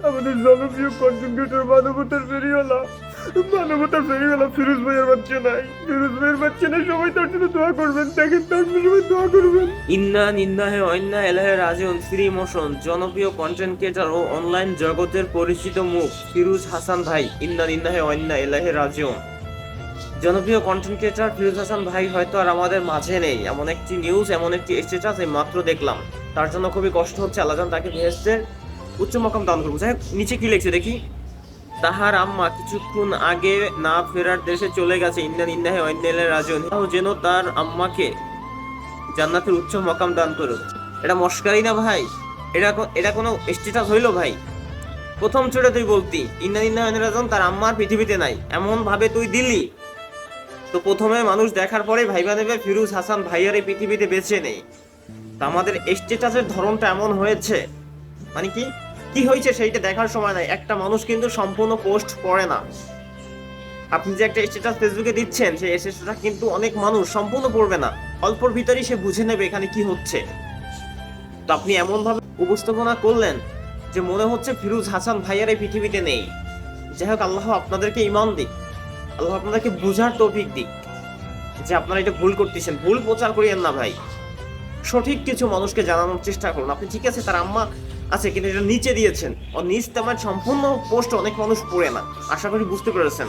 আমাদের জনপ্রিয় content creator মানবতার ফেরিওয়ালা ফিরোজ ভাইয়ের বাচ্চা নাই। ফিরোজ ভাইয়ের বাচ্চা নাই, সবাই তার জন্য দোয়া করবেন। দেখেন তার জন্য সবাই দোয়া করবেন। ইন্না নিন্নাহে অন্যা এলাহে রাজিউন ফ্রি মোশন জনপ্রিয় কন্টেন্ট ক্রিয়েটর ও অনলাইন জগতের পরিচিত মুখ ফিরোজ হাসান ভাই। ইন্না নিন্নাহে অন্যা এলাহে রাজিউন। জনপ্রিয় কন্টেন্ট ক্রিয়েটর ফিরোজ হাসান ভাই হয়তো আর আমাদের মাঝে নেই। এমন একটি নিউজ, এমন একটি স্ট্যাটাস এই মাত্র দেখলাম। তার জন্য খুবই কষ্ট হচ্ছে। আল্লাহ যেন তাকে বেহেশতের উচ্চ মাকাম দান করবো। যাই হোক, নিচে কি লিখছে দেখি। তাহার আম্মা কিছুক্ষণ আগে না ফেরার দেশে চলে গেছে। ইন্না নিন্নাহে অন্যা এলাহে রাজিউন। যেন তার আম্মাকে জান্নাতের উচ্চ মাকাম দান করুক। এটা মস্কারি না ভাই? এটা কোনো স্ট্যাটাস হইলো ভাই? প্রথম ছোটে তুই বলতি ইন্না নিন্নাহে অন্যা রাজিউন, তার আম্মার পৃথিবীতে নাই, এমন ভাবে তুই দিলি। তো প্রথমে মানুষ দেখার পরে ভাইবা নেবে ফিরোজ হাসান ভাইয়ার এই পৃথিবীতে বেঁচে নেই। তা আমাদের স্ট্যাটাসের ধরনটা এমন হয়েছে, মানে কি কি হয়েছে সেইটা দেখার সময় নাই। একটা মানুষ কিন্তু সম্পূর্ণ পোস্ট করে না। আপনি যে একটা স্ট্যাটাস ফেসবুকে দিচ্ছেন, সেই স্ট্যাটাসটা কিন্তু অনেক মানুষ সম্পূর্ণ পড়বে না। অল্পর ভিতরেই সে বুঝে নেবে এখানে কি হচ্ছে। তো আপনি এমন ভাবে উপস্থাপনা করলেন যে মনে হচ্ছে ফিরোজ হাসান ভাইয়ার এই পৃথিবীতে নেই। যাই হোক, আল্লাহ আপনাদেরকে ঈমান দিক, আল্লাহ আপনাদেরকে বুঝার তৌফিক দিক যে আপনারা এটা ভুল করতেছেন। ভুল প্রচার করিয়েন না ভাই, সঠিক কিছু মানুষকে জানানোর চেষ্টা করুন। আপনি ঠিক আছে তার আম্মা আছে, কিন্তু এটা নিচে দিয়েছেন, ও নিচ তেমন সম্পূর্ণ পোস্ট অনেক মানুষ পড়ে না। আশা করি বুঝতে পেরেছেন।